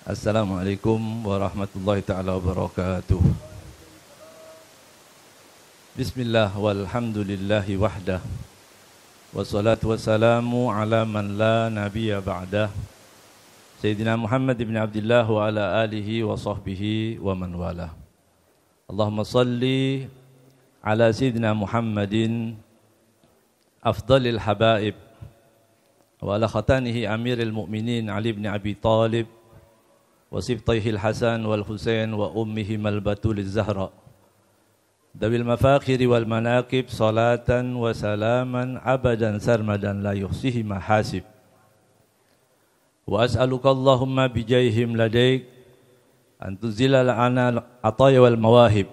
Assalamualaikum warahmatullahi ta'ala wabarakatuh. Bismillah walhamdulillahi wahdah. Wassalatu wassalamu ala man la nabiyya ba'dah. Sayyidina Muhammad ibn Abdullah wa ala alihi wa sahbihi wa man wala. Allahumma salli ala Sayyidina Muhammadin afdalil habaib wa ala khatanihi amiril mu'minin Ali ibn Abi Talib wa sibtayhil Hasan wal Husain wa ummihim al-Batuliz Zahra dawil mafakhiri wal manaqib salatan wa salaman abadan sarmadan la yuhsihi mahasib wa as'aluka Allahumma bijayhim ladaik an tuzila lana ataya wal mawahib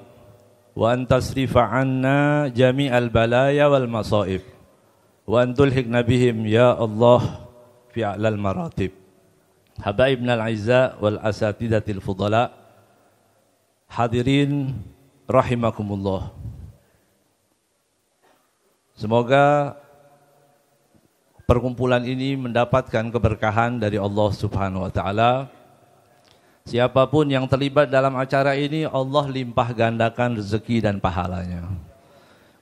wa an tasrifa anna jami'al balaya wal masaib wa an tulhiqna bihim ya Allah fi a'lal maratib. Habaibna al-Aizza wal asatidatil fudala, hadirin rahimakumullah. Semoga perkumpulan ini mendapatkan keberkahan dari Allah Subhanahu wa taala. Siapapun yang terlibat dalam acara ini, Allah limpah gandakan rezeki dan pahalanya.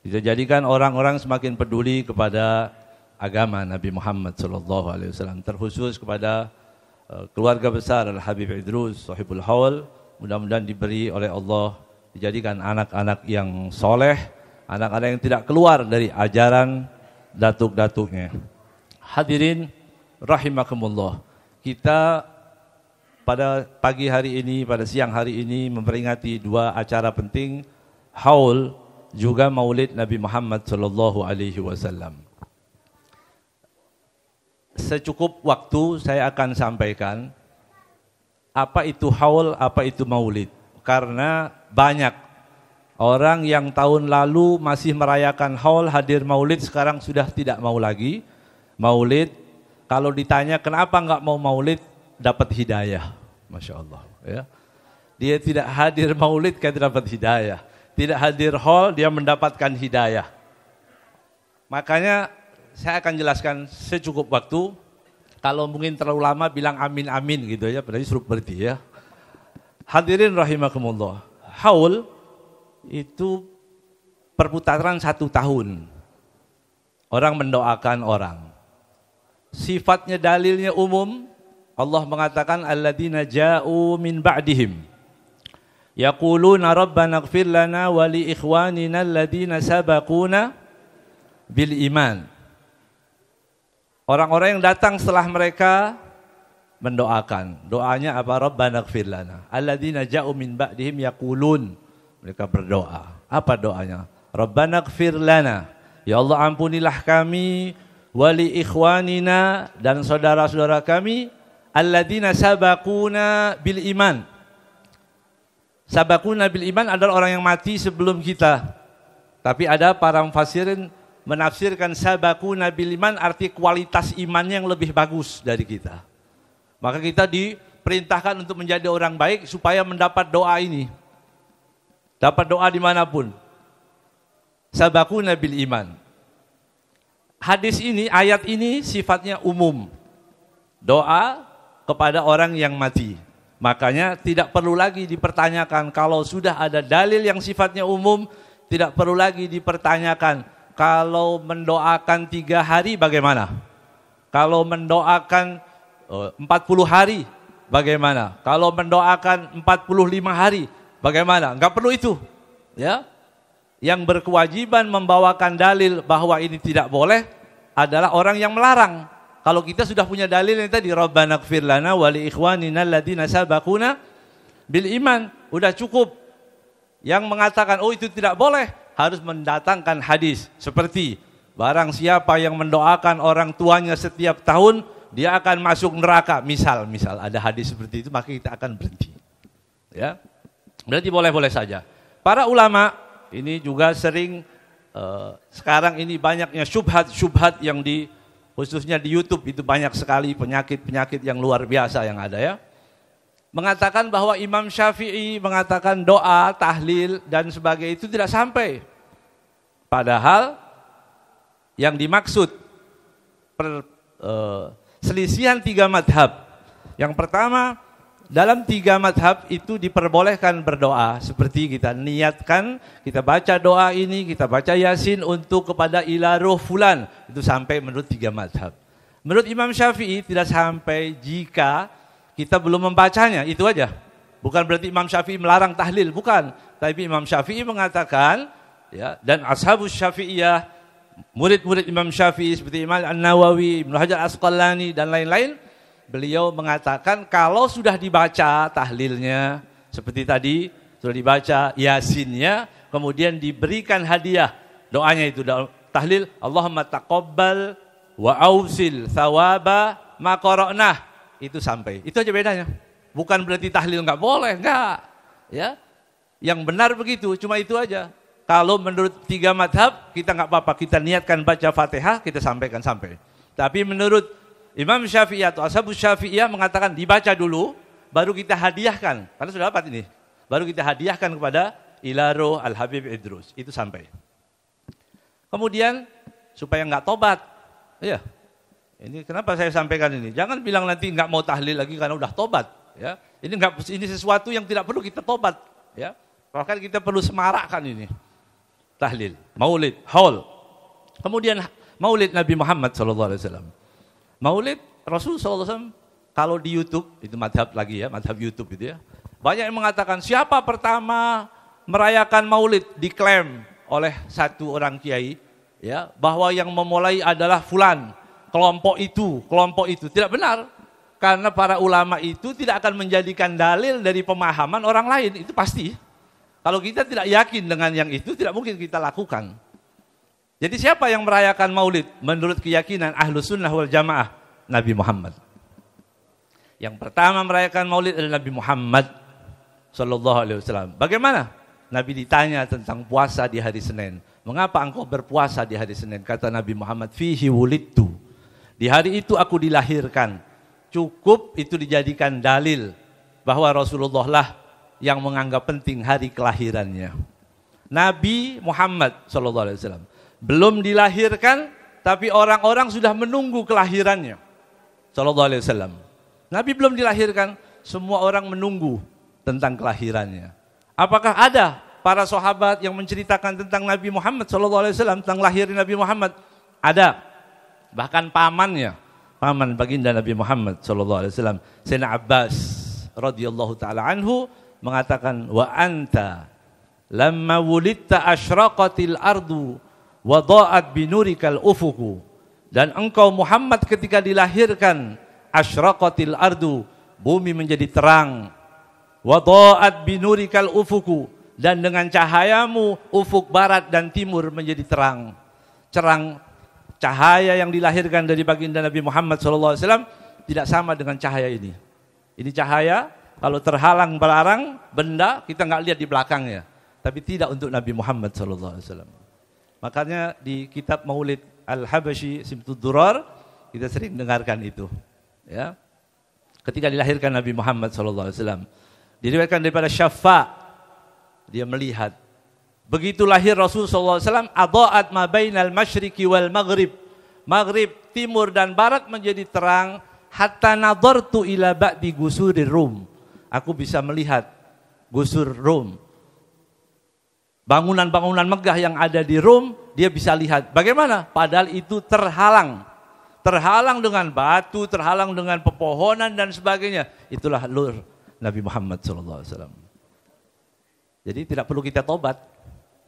Kita jadikan orang-orang semakin peduli kepada agama Nabi Muhammad SAW, terkhusus kepada keluarga besar Al-Habib Idrus Sahibul Haul. Mudah-mudahan diberi oleh Allah, dijadikan anak-anak yang soleh, anak-anak yang tidak keluar dari ajaran datuk-datuknya. Hadirin rahimakumullah, kita pada pagi hari ini, pada siang hari ini memperingati dua acara penting, Haul juga Maulid Nabi Muhammad SAW. Secukup waktu saya akan sampaikan apa itu haul, apa itu maulid. Karena banyak orang yang tahun lalu masih merayakan haul, hadir maulid, sekarang sudah tidak mau lagi maulid. Kalau ditanya kenapa enggak mau maulid, dapat hidayah. Masya Allah. Ya. Dia tidak hadir maulid, kan dapat hidayah. Tidak hadir haul, dia mendapatkan hidayah. Makanya saya akan jelaskan secukup waktu. Kalau mungkin terlalu lama bilang amin amin gitu ya, berarti suruh berhenti ya. Hadirin rahimakumullah. Haul itu perputaran 1 tahun. Orang mendoakan orang. Sifatnya dalilnya umum. Allah mengatakan alladzina ja'u min ba'dihim yaquluna rabbana ighfir lana wa li ikhwanina alladzina sabaquna bil iman. Orang-orang yang datang setelah mereka mendoakan. Doanya apa? Rabbana ighfir lana. Alladzina ja'u min ba'dihim yaqulun. Mereka berdoa. Apa doanya? Rabbana ighfir lana. Ya Allah, ampunilah kami, wali ikhwanina, dan saudara-saudara kami, alladzina sabaquna bil iman. Sabaquna bil iman adalah orang yang mati sebelum kita. Tapi ada para mufassirin menafsirkan sabaquna bil iman arti kualitas imannya yang lebih bagus dari kita. Maka kita diperintahkan untuk menjadi orang baik supaya mendapat doa ini. Dapat doa dimanapun. Sabaquna bil iman. Hadis ini, ayat ini sifatnya umum. Doa kepada orang yang mati. Makanya tidak perlu lagi dipertanyakan. Kalau sudah ada dalil yang sifatnya umum, tidak perlu lagi dipertanyakan. Kalau mendoakan 3 hari bagaimana? Kalau mendoakan 40 hari bagaimana? Kalau mendoakan 45 hari bagaimana? Enggak perlu itu. Ya. Yang berkewajiban membawakan dalil bahwa ini tidak boleh adalah orang yang melarang. Kalau kita sudah punya dalil yang tadi Rabbana ighfir lana wa li ikhwanina alladzina sabaquna bil iman, udah cukup. Yang mengatakan oh itu tidak boleh harus mendatangkan hadis seperti barang siapa yang mendoakan orang tuanya setiap tahun dia akan masuk neraka, misal ada hadis seperti itu, maka kita akan berhenti. Ya. Berarti boleh-boleh saja. Para ulama ini juga sering sekarang ini banyaknya syubhat yang khususnya di YouTube itu banyak sekali penyakit-penyakit yang luar biasa yang ada ya. Mengatakan bahwa Imam Syafi'i mengatakan doa, tahlil dan sebagainya itu tidak sampai. Padahal yang dimaksud selisihan 3 madhab. Yang pertama dalam 3 madhab itu diperbolehkan berdoa. Seperti kita niatkan, kita baca doa ini, kita baca Yasin untuk kepada ila ruh fulan. Itu sampai menurut 3 madhab. Menurut Imam Syafi'i tidak sampai jika kita belum membacanya, itu aja. Bukan berarti Imam Syafi'i melarang tahlil, bukan. Tapi Imam Syafi'i mengatakan, ya, dan ashabus Syafi'iyah, murid-murid Imam Syafi'i seperti Imam An-Nawawi, Ibnu Hajar Asqalani, dan lain-lain, beliau mengatakan kalau sudah dibaca tahlilnya, seperti tadi, sudah dibaca Yasinnya, kemudian diberikan hadiah, doanya itu, tahlil, Allahumma taqabbal wa ausil thawaba ma qara'nah, itu sampai. Itu aja bedanya. Bukan berarti tahlil enggak boleh, enggak. Ya. Yang benar begitu, cuma itu aja. Kalau menurut 3 madhab, kita enggak apa-apa, kita niatkan baca Fatihah, kita sampaikan sampai. Tapi menurut Imam Syafi'i atau Ashabus Syafi'iyah mengatakan dibaca dulu, baru kita hadiahkan. Karena sudah dapat ini. Baru kita hadiahkan kepada Ilaro Al-Habib Idrus. Itu sampai. Kemudian, supaya enggak tobat. Ya, ini kenapa saya sampaikan ini? Jangan bilang nanti enggak mau tahlil lagi karena udah tobat. Ya, ini sesuatu yang tidak perlu kita tobat. Ya, bahkan kita perlu semarakkan ini. Tahlil, maulid, haul. Kemudian maulid Nabi Muhammad SAW. Maulid Rasul SAW, kalau di YouTube, itu madhab lagi ya, madhab YouTube itu ya. Banyak yang mengatakan siapa pertama merayakan maulid, diklaim oleh satu orang kiai, ya, bahwa yang memulai adalah fulan, kelompok itu. Tidak benar, karena para ulama itu tidak akan menjadikan dalil dari pemahaman orang lain, itu pasti. Kalau kita tidak yakin dengan yang itu, tidak mungkin kita lakukan. Jadi siapa yang merayakan maulid menurut keyakinan Ahlus Sunnah wal Jamaah? Nabi Muhammad. Yang pertama merayakan maulid adalah Nabi Muhammad sallallahu alaihi wasallam. Bagaimana? Nabi ditanya tentang puasa di hari Senin. Mengapa engkau berpuasa di hari Senin? Kata Nabi Muhammad, fihi wulidtu. Di hari itu aku dilahirkan. Cukup itu dijadikan dalil bahwa Rasulullah lah yang menganggap penting hari kelahirannya. Nabi Muhammad sallallahu alaihi wasallam belum dilahirkan, tapi orang-orang sudah menunggu kelahirannya. Sallallahu alaihi wasallam. Nabi belum dilahirkan, semua orang menunggu tentang kelahirannya. Apakah ada para sahabat yang menceritakan tentang Nabi Muhammad sallallahu alaihi wasallam, tentang lahir Nabi Muhammad? Ada. Bahkan paman baginda Nabi Muhammad sallallahu alaihi wasallam, Sayyidina Abbas radhiyallahu taala anhu mengatakan, wa anta lamma wulidta asyraqatil ardu wa dha'at binurikal ufuku. Dan engkau Muhammad ketika dilahirkan, asyraqatil ardu, bumi menjadi terang, wa dha'at binurikal ufuku, dan dengan cahayamu ufuk barat dan timur menjadi terang. Cahaya yang dilahirkan dari baginda Nabi Muhammad SAW tidak sama dengan cahaya ini. Ini cahaya kalau terhalang barang benda kita nggak lihat di belakangnya, tapi tidak untuk Nabi Muhammad SAW. Makanya di kitab Maulid Al-Habashi Simtud Durar kita sering dengarkan itu. Ya. Ketika dilahirkan Nabi Muhammad SAW, diriwayatkan daripada Syafa', dia melihat. Begitu lahir Rasul SAW, adha'at ma bainal masyriqi wal maghrib. Maghrib, timur dan barat menjadi terang, hatta nadartu ila ba'di gusurir Rum. Aku bisa melihat gusur Rum. Bangunan-bangunan megah yang ada di Rum, dia bisa lihat. Bagaimana? Padahal itu terhalang. Terhalang dengan batu, terhalang dengan pepohonan dan sebagainya. Itulah nur Nabi Muhammad SAW. Jadi tidak perlu kita tobat.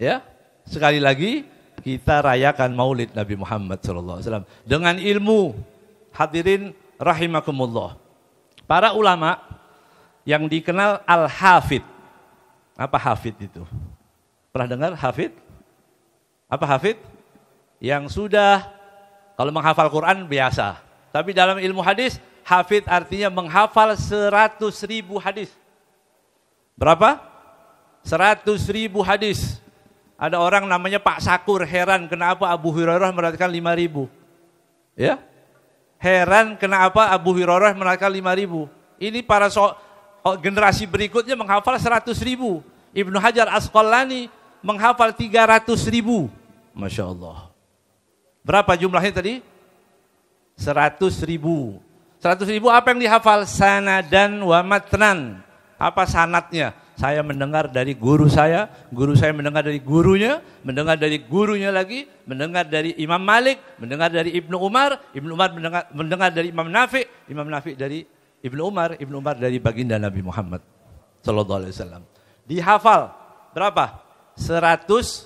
Ya, sekali lagi kita rayakan maulid Nabi Muhammad SAW. Dengan ilmu, hadirin rahimakumullah. Para ulama yang dikenal Al-Hafid. Apa Hafid itu? Pernah dengar hafid? Apa hafid? Yang sudah, kalau menghafal Quran biasa. Tapi dalam ilmu hadis, hafid artinya menghafal 100.000 hadis. Berapa? 100.000 hadis. Ada orang namanya Pak Sakur, heran kenapa Abu Hurairah meriwayatkan 5.000. Ya? Heran kenapa Abu Hurairah meriwayatkan 5.000. Ini para generasi berikutnya menghafal 100.000. Ibnu Hajar Asqalani menghafal 300.000. Masya Allah. Berapa jumlahnya tadi? 100.000. 100.000 apa yang dihafal? Sanadan wa matnan. Apa sanatnya? Saya mendengar dari guru saya mendengar dari gurunya lagi, mendengar dari Imam Malik, mendengar dari Ibnu Umar mendengar dari Imam Nafi dari Ibnu Umar dari baginda Nabi Muhammad sallallahu alaihi wasallam. Dihafal berapa? 100.000.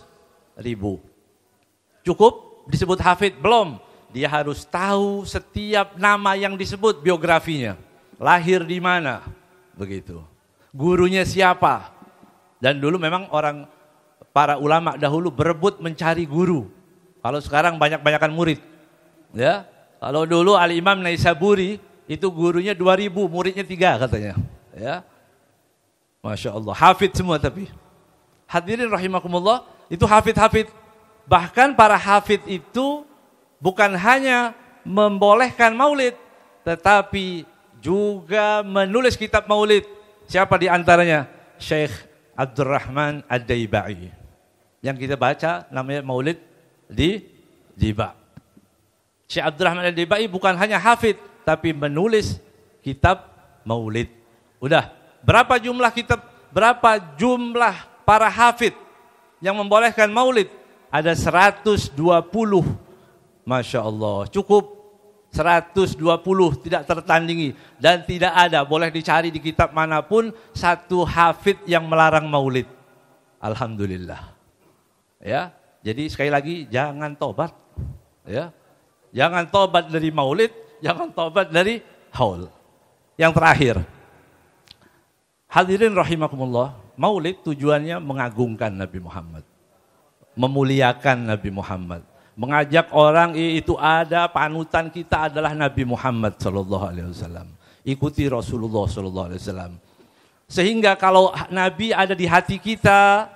Cukup disebut hafid? Belum. Dia harus tahu setiap nama yang disebut, biografinya. Lahir di mana? Begitu. Gurunya siapa? Dan dulu memang para ulama dahulu berebut mencari guru. Kalau sekarang banyak-banyakan murid. Ya. Kalau dulu Al-Imam Naisaburi itu gurunya 2.000, muridnya 3 katanya. Ya. Masya Allah. Hafid semua tapi. Hadirin rahimakumullah, itu hafid-hafid. Bahkan para hafid itu bukan hanya membolehkan maulid, tetapi juga menulis kitab maulid. Siapa di antaranya? Syekh Abdurrahman Ad-Daibai. Yang kita baca namanya Maulid di Diba. Syekh Abdurrahman Ad-Daibai bukan hanya hafid, tapi menulis kitab maulid. Udah, berapa jumlah para hafid yang membolehkan maulid? Ada 120. Masya Allah, cukup 120, tidak tertandingi. Dan tidak ada, boleh dicari di kitab manapun, satu hafid yang melarang maulid. Alhamdulillah. Ya, jadi sekali lagi jangan tobat. Ya, jangan tobat dari maulid, jangan tobat dari haul. Yang terakhir, hadirin rahimakumullah, maulid tujuannya mengagungkan Nabi Muhammad, memuliakan Nabi Muhammad. Mengajak orang itu ada panutan kita adalah Nabi Muhammad sallallahu alaihi wasallam. Ikuti Rasulullah sallallahu alaihi wasallam. Sehingga kalau Nabi ada di hati kita,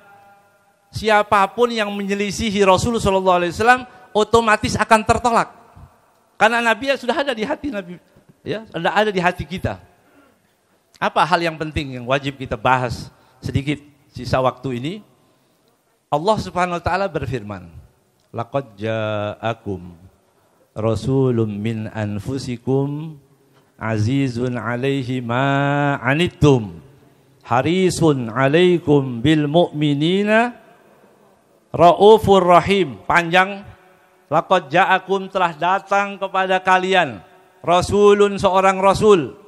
siapapun yang menyelisihi Rasul sallallahu alaihi wasallam otomatis akan tertolak. Karena Nabi sudah ada di hati Nabi, ya, sudah ada di hati kita. Apa hal yang penting yang wajib kita bahas sedikit sisa waktu ini? Allah Subhanahu wa taala berfirman, laqad ja'akum rasulun min anfusikum azizun 'alaihi ma 'anittum harisun 'alaikum bil mu'minina raufur rahim. Panjang. Laqad ja'akum, telah datang kepada kalian rasulun, seorang rasul,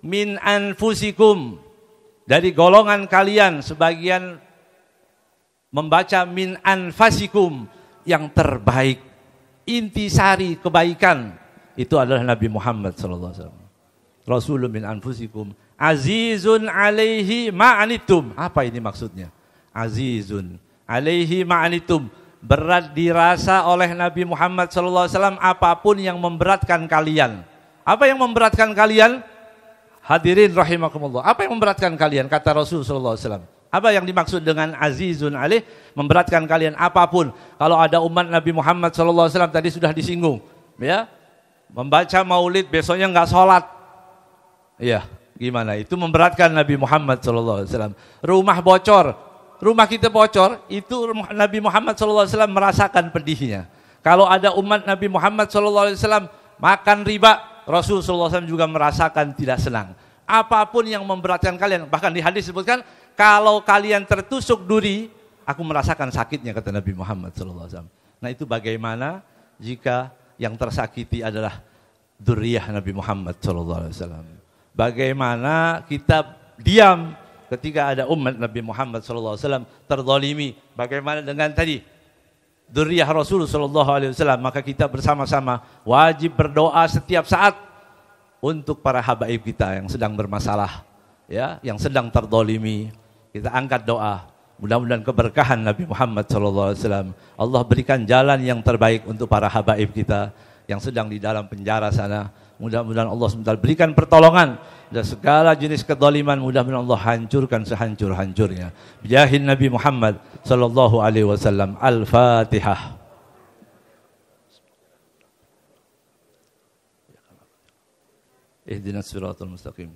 min anfusikum, dari golongan kalian. Sebagian membaca min anfasikum, yang terbaik, intisari kebaikan itu adalah Nabi Muhammad sallallahu alaihi wasallam. Rasulun min anfusikum azizun 'alaihi ma 'anittum. Apa ini maksudnya? Azizun 'alaihi ma 'anittum, berat dirasa oleh Nabi Muhammad sallallahu alaihi wasallam apapun yang memberatkan kalian. Apa yang memberatkan kalian? Hadirin rahimakumullah. Apa yang memberatkan kalian? Kata Rasul sallallahu alaihi wasallam. Apa yang dimaksud dengan azizun alaih? Memberatkan kalian apapun. Kalau ada umat Nabi Muhammad sallallahu alaihi wasallam tadi sudah disinggung, ya. Membaca maulid besoknya enggak sholat. Iya, gimana? Itu memberatkan Nabi Muhammad sallallahu alaihi wasallam. Rumah bocor, rumah kita bocor, itu Nabi Muhammad sallallahu alaihi wasallam merasakan pedihnya. Kalau ada umat Nabi Muhammad sallallahu alaihi wasallam makan riba, Rasul sallallahu alaihi wasallam juga merasakan tidak senang. Apapun yang memberatkan kalian, bahkan di hadis disebutkan, kalau kalian tertusuk duri, aku merasakan sakitnya, kata Nabi Muhammad SAW. Nah, itu bagaimana jika yang tersakiti adalah dzurriyyah Nabi Muhammad SAW. Bagaimana kita diam ketika ada umat Nabi Muhammad SAW terzalimi. Bagaimana dengan tadi dzurriyyah Rasul SAW. Maka kita bersama-sama wajib berdoa setiap saat untuk para habaib kita yang sedang bermasalah, ya, yang sedang terzalimi. Kita angkat doa, mudah-mudahan keberkahan Nabi Muhammad SAW. Allah berikan jalan yang terbaik untuk para habaib kita yang sedang di dalam penjara sana. Mudah-mudahan Allah SWT berikan pertolongan dan segala jenis kezaliman mudah-mudahan Allah hancurkan sehancur-hancurnya. Bijahin Nabi Muhammad SAW. Al-Fatihah. Ihdinas siratal mustaqim.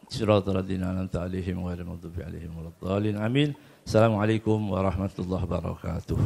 Siratal ladzina an'amta 'alaihim ghairil maghdubi 'alaihim waladdallin. Amin. Assalamualaikum warahmatullahi wabarakatuh.